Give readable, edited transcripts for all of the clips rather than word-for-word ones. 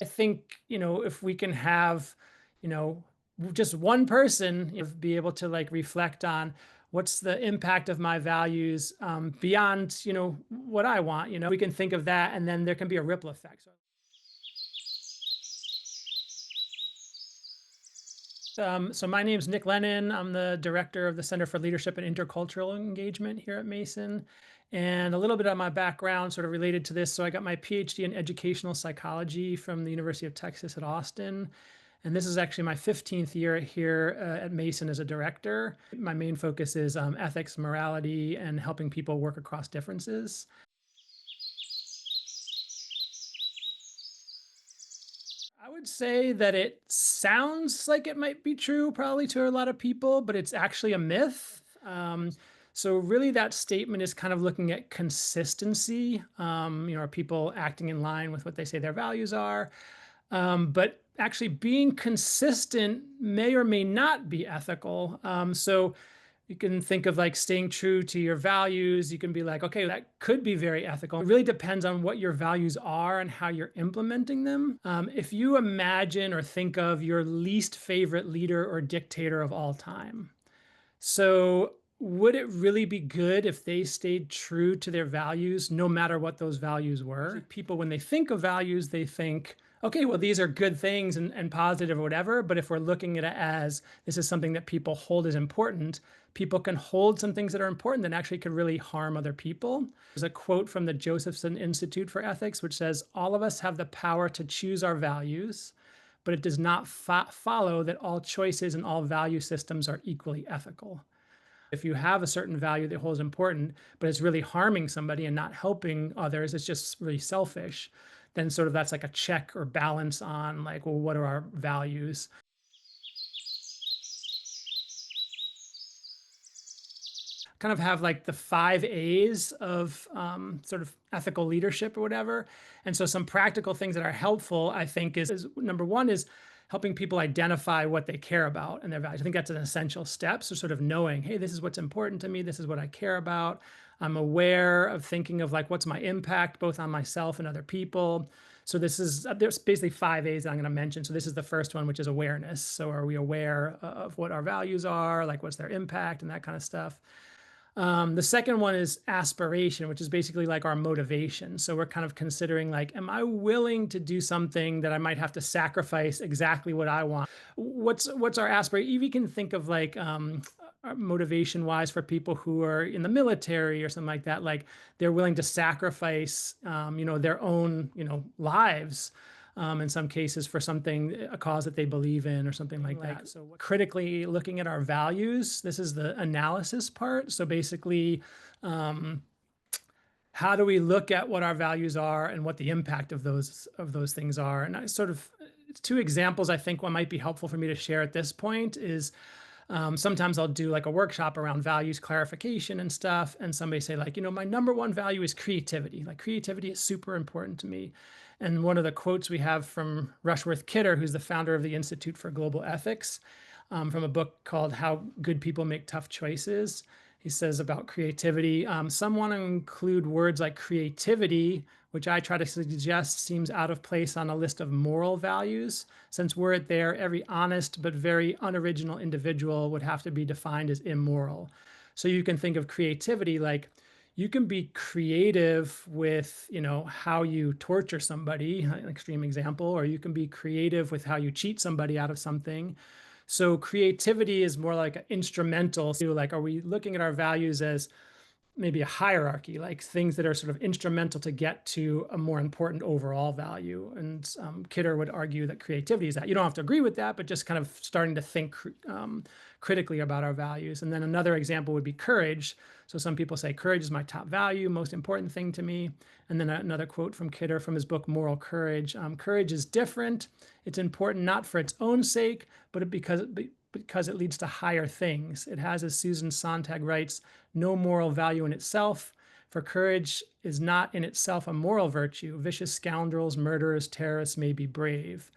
I think, if we can have, you know, just one person be able to like reflect on what's the impact of my values beyond, what I want, we can think of that and then there can be a ripple effect. So my name's Nick Lennon. I'm the director of the Center for Leadership and Intercultural Engagement here at Mason. And a little bit of my background sort of related to this. So I got my PhD in educational psychology from the University of Texas at Austin. And this is actually my 15th year here at Mason as a director. My main focus is ethics, morality, and helping people work across differences. I would say that it sounds like it might be true probably to a lot of people, but it's actually a myth. So really that statement is kind of looking at consistency. Are people acting in line with what they say their values are? But actually being consistent may or may not be ethical. So you can think of like staying true to your values. You can be like, okay, that could be very ethical. It really depends on what your values are and how you're implementing them. If you imagine or think of your least favorite leader or dictator of all time, so would it really be good if they stayed true to their values, no matter what those values were? People, when they think of values, they think, okay, well, these are good things and positive or whatever. But if we're looking at it as this is something that people hold as important, people can hold some things that are important that actually could really harm other people. There's a quote from the Josephson Institute for Ethics, which says, all of us have the power to choose our values, but it does not follow that all choices and all value systems are equally ethical. If you have a certain value that holds important, but it's really harming somebody and not helping others, it's just really selfish, then sort of that's like a check or balance on like, well, what are our values? Kind of have like the 5 A's of sort of ethical leadership or whatever. And so some practical things that are helpful, I think, is number one is helping people identify what they care about and their values. I think that's an essential step. So sort of knowing, hey, this is what's important to me. This is what I care about. I'm aware of thinking of like, what's my impact both on myself and other people. So there's basically 5 A's that I'm going to mention. So this is the first one, which is awareness. So are we aware of what our values are? Like what's their impact and that kind of stuff. The second one is aspiration, which is basically like our motivation. So we're kind of considering like, am I willing to do something that I might have to sacrifice exactly what I want? What's our aspiration? You can think of like motivation wise for people who are in the military or something like that. Like they're willing to sacrifice, their own, lives in some cases for something, a cause that they believe in or something like that. So critically looking at our values, this is the analysis part. So basically, how do we look at what our values are and what the impact of those things are? And I sort of two examples I think what might be helpful for me to share at this point is sometimes I'll do like a workshop around values clarification and stuff. And somebody say like, my number one value is creativity. Like creativity is super important to me. And one of the quotes we have from Rushworth Kidder, who's the founder of the Institute for Global Ethics, from a book called How Good People Make Tough Choices. He says about creativity, some want to include words like creativity, which I try to suggest seems out of place on a list of moral values. Since were it there, every honest but very unoriginal individual would have to be defined as immoral. So you can think of creativity like you can be creative with, how you torture somebody, an extreme example, or you can be creative with how you cheat somebody out of something. So creativity is more like instrumental. So like, are we looking at our values as maybe a hierarchy, like things that are sort of instrumental to get to a more important overall value? And Kidder would argue that creativity is that. You don't have to agree with that, but just kind of starting to think critically about our values. And then another example would be courage. So some people say courage is my top value, most important thing to me. And then another quote from Kidder from his book, Moral Courage. Courage is different. It's important not for its own sake, but because it leads to higher things. It has, as Susan Sontag writes, no moral value in itself, for courage is not in itself a moral virtue. Vicious scoundrels, murderers, terrorists may be brave.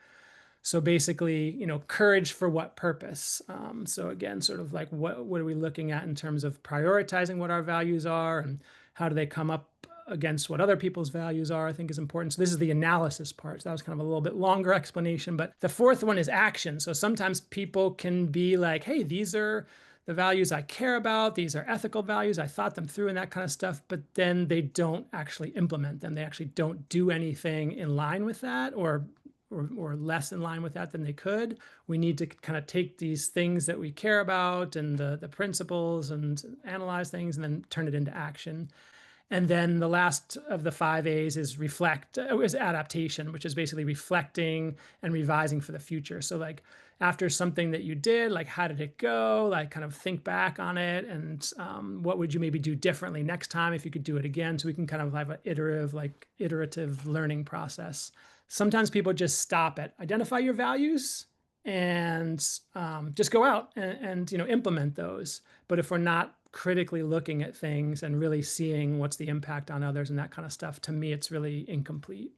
So basically, courage for what purpose? So again, sort of like what are we looking at in terms of prioritizing what our values are and how do they come up against what other people's values are, I think is important. So this is the analysis part. So that was kind of a little bit longer explanation. But the fourth one is action. So sometimes people can be like, hey, these are the values I care about. These are ethical values. I thought them through and that kind of stuff. But then they don't actually implement them. They actually don't do anything in line with that, or less in line with that than they could. We need to kind of take these things that we care about and the principles and analyze things and then turn it into action. And then the last of the 5 A's is is adaptation, which is basically reflecting and revising for the future. So like after something that you did, like how did it go? Like kind of think back on it and what would you maybe do differently next time if you could do it again? So we can kind of have an iterative learning process. Sometimes people just stop at identify your values and just go out and implement those. But if we're not critically looking at things and really seeing what's the impact on others and that kind of stuff, to me, it's really incomplete.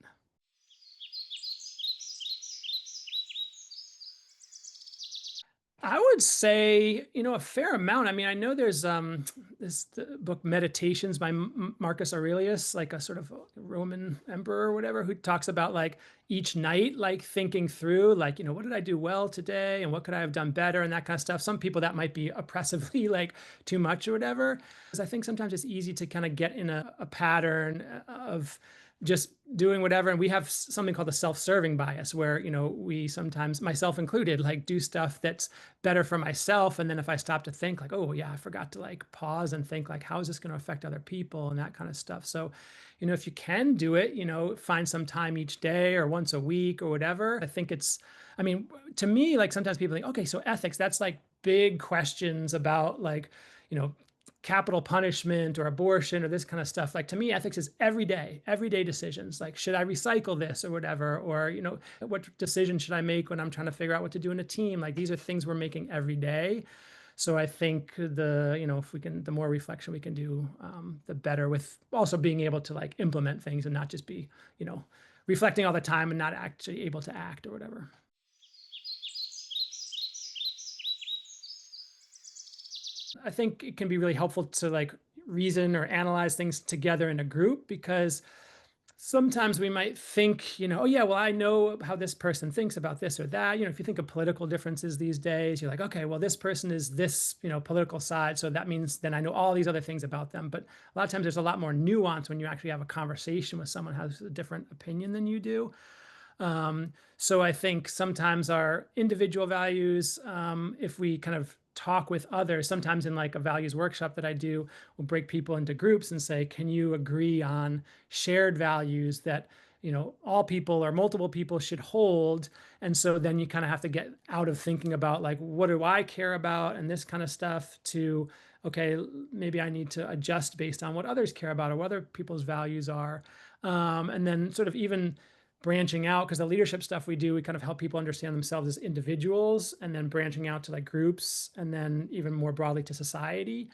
I would say, a fair amount. I mean, I know there's this the book Meditations by Marcus Aurelius, like a sort of Roman emperor or whatever, who talks about like each night, like thinking through, like, what did I do well today and what could I have done better and that kind of stuff. Some people that might be oppressively like too much or whatever. Because I think sometimes it's easy to kind of get in a pattern of just doing whatever. And we have something called the self-serving bias where, we sometimes, myself included, like do stuff that's better for myself. And then if I stop to think like, oh yeah, I forgot to like pause and think like, how is this going to affect other people and that kind of stuff. So, if you can do it, find some time each day or once a week or whatever. I mean, to me, like sometimes people think, okay, so ethics, that's like big questions about like, you know, capital punishment or abortion or this kind of stuff. Like to me, ethics is everyday decisions. Like, should I recycle this or whatever? Or, what decision should I make when I'm trying to figure out what to do in a team? Like these are things we're making every day. So I think if we can, the more reflection we can do, the better, with also being able to like implement things and not just be, reflecting all the time and not actually able to act or whatever. I think it can be really helpful to like reason or analyze things together in a group, because sometimes we might think, oh yeah, well, I know how this person thinks about this or that. If you think of political differences these days, you're like, okay, well, this person is this, political side. So that means then I know all these other things about them. But a lot of times there's a lot more nuance when you actually have a conversation with someone who has a different opinion than you do. So I think sometimes our individual values, if we kind of talk with others, sometimes in like a values workshop that I do, we'll break people into groups and say, can you agree on shared values that, all people or multiple people should hold? And so then you kind of have to get out of thinking about like, what do I care about and this kind of stuff to, okay, maybe I need to adjust based on what others care about or what other people's values are. And then sort of even branching out, because the leadership stuff we do, we kind of help people understand themselves as individuals, and then branching out to like groups, and then even more broadly to society.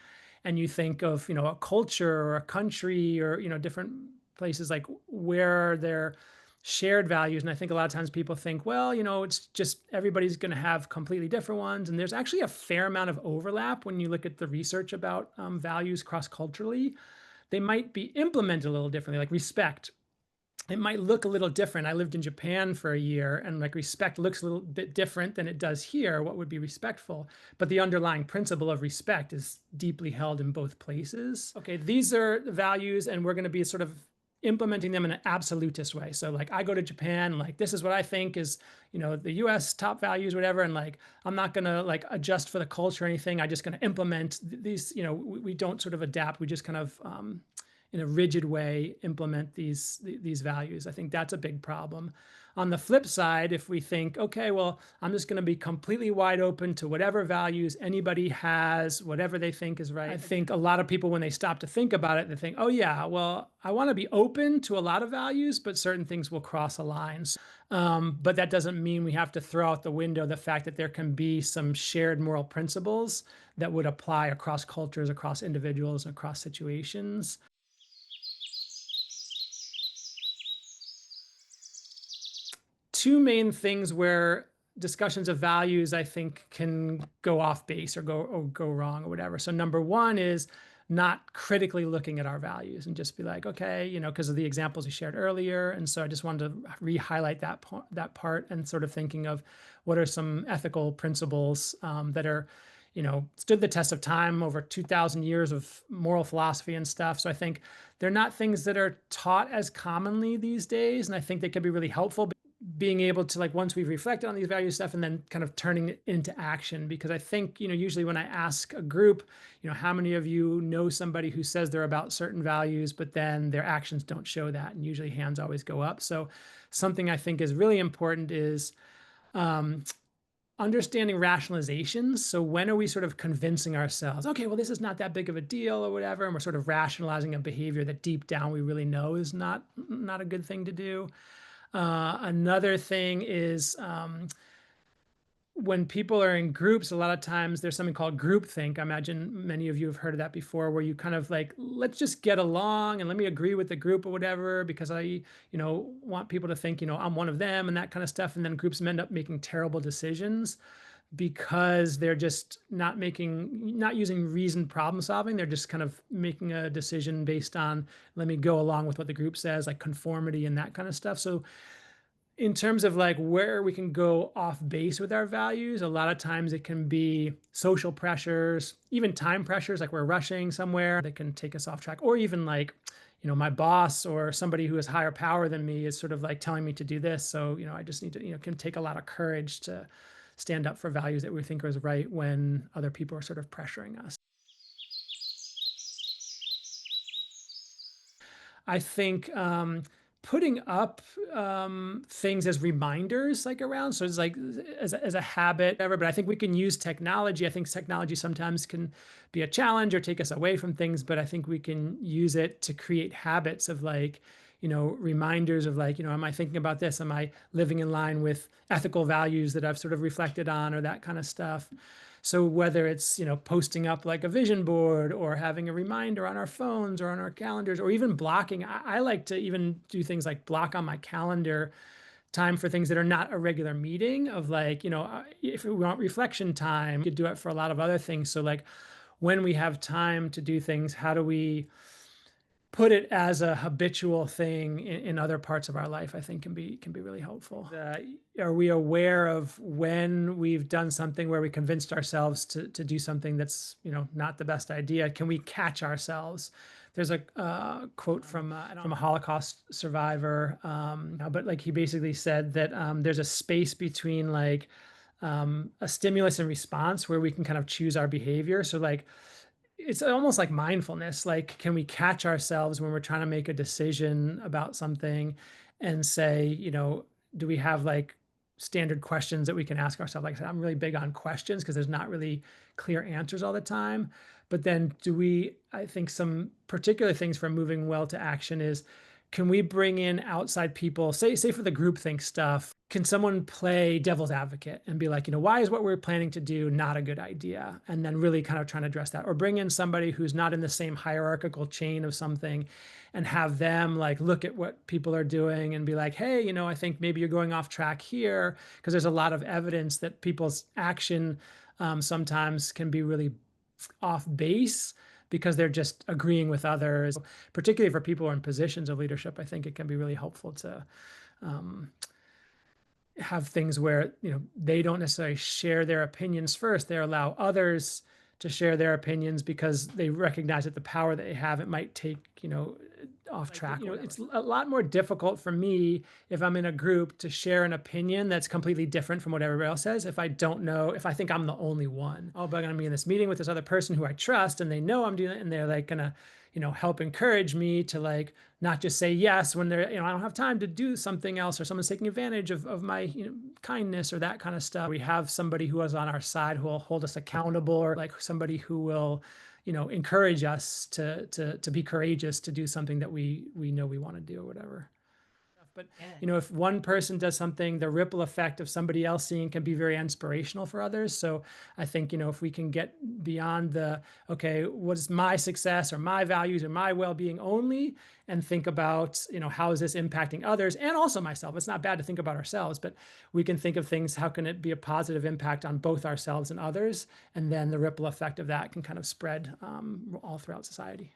And you think of, a culture or a country or, different places, like where they're shared values. And I think a lot of times people think, well, it's just everybody's going to have completely different ones. And there's actually a fair amount of overlap when you look at the research about values cross-culturally. They might be implemented a little differently, like respect. It might look a little different. I lived in Japan for a year, and like respect looks a little bit different than it does here. What would be respectful? But the underlying principle of respect is deeply held in both places. Okay, these are the values, and we're going to be sort of implementing them in an absolutist way. So like I go to Japan, like this is what I think is, the US top values, whatever. And like, I'm not going to like adjust for the culture or anything. I'm just going to implement these, we don't sort of adapt. We just kind of, in a rigid way, implement these values. I think that's a big problem. On the flip side, if we think, okay, well, I'm just going to be completely wide open to whatever values anybody has, whatever they think is right. I think a lot of people, when they stop to think about it, they think, oh yeah, well, I want to be open to a lot of values, but certain things will cross a line. But that doesn't mean we have to throw out the window the fact that there can be some shared moral principles that would apply across cultures, across individuals, across situations. Two main things where discussions of values, I think, can go off base or go wrong or whatever. So number one is not critically looking at our values and just be like, okay, because of the examples you shared earlier. And so I just wanted to re-highlight that part and sort of thinking of what are some ethical principles that are, stood the test of time over 2,000 years of moral philosophy and stuff. So I think they're not things that are taught as commonly these days, and I think they can be really helpful. Being able to, like, once we've reflected on these value stuff and then kind of turning it into action, because I think usually when I ask a group, how many of you know somebody who says they're about certain values but then their actions don't show that, and usually hands always go up. So something I think is really important is um, understanding rationalizations. So when are we sort of convincing ourselves, okay, well, this is not that big of a deal or whatever, and we're sort of rationalizing a behavior that deep down we really know is not a good thing to do. Another thing is when people are in groups, a lot of times there's something called groupthink. I imagine many of you have heard of that before, where you kind of like, let's just get along and let me agree with the group or whatever, because I, want people to think, I'm one of them and that kind of stuff. And then groups end up making terrible decisions because they're just not using reasoned problem solving. They're just kind of making a decision based on, let me go along with what the group says, like conformity and that kind of stuff. So in terms of like where we can go off base with our values, a lot of times it can be social pressures, even time pressures, like we're rushing somewhere that can take us off track, or even like, my boss or somebody who has higher power than me is sort of like telling me to do this. So, I just need to, can take a lot of courage to stand up for values that we think is right when other people are sort of pressuring us. I think putting up things as reminders, like around, so it's like as a habit, ever. But I think we can use technology. I think technology sometimes can be a challenge or take us away from things, but I think we can use it to create habits of like, reminders of like, am I thinking about this? Am I living in line with ethical values that I've sort of reflected on, or that kind of stuff. So whether it's, posting up like a vision board or having a reminder on our phones or on our calendars, or even blocking, I like to even do things like block on my calendar time for things that are not a regular meeting, of like, if we want reflection time, we could do it for a lot of other things. So like when we have time to do things, how do we put it as a habitual thing in other parts of our life, I think can be really helpful. Are we aware of when we've done something where we convinced ourselves to do something that's, not the best idea? Can we catch ourselves? There's a quote from a Holocaust survivor, but like he basically said that there's a space between like a stimulus and response where we can kind of choose our behavior. So like it's almost like mindfulness. Like, can we catch ourselves when we're trying to make a decision about something and say, do we have like standard questions that we can ask ourselves? Like I said, I'm really big on questions because there's not really clear answers all the time. But then I think some particular things for moving well to action is, can we bring in outside people, say for the groupthink stuff, can someone play devil's advocate and be like, why is what we're planning to do not a good idea? And then really kind of trying to address that, or bring in somebody who's not in the same hierarchical chain of something and have them like look at what people are doing and be like, hey, I think maybe you're going off track here, because there's a lot of evidence that people's action sometimes can be really off base because they're just agreeing with others. Particularly for people who are in positions of leadership, I think it can be really helpful to um, have things where they don't necessarily share their opinions first. They allow others to share their opinions because they recognize that the power that they have, it might take off track. It's a lot more difficult for me if I'm in a group to share an opinion that's completely different from what everybody else says. If I don't know, if I think I'm the only one, oh, but I'm gonna be in this meeting with this other person who I trust and they know I'm doing it, and they're like gonna help encourage me to like not just say yes when they're, I don't have time to do something else, or someone's taking advantage of my, kindness or that kind of stuff. We have somebody who is on our side who will hold us accountable, or like somebody who will, encourage us to be courageous to do something that we know we want to do or whatever. But Yeah. if one person does something, the ripple effect of somebody else seeing can be very inspirational for others. So I think, if we can get beyond the, okay, what is my success or my values or my well-being only, and think about, how is this impacting others and also myself. It's not bad to think about ourselves, but we can think of things, how can it be a positive impact on both ourselves and others? And then the ripple effect of that can kind of spread all throughout society.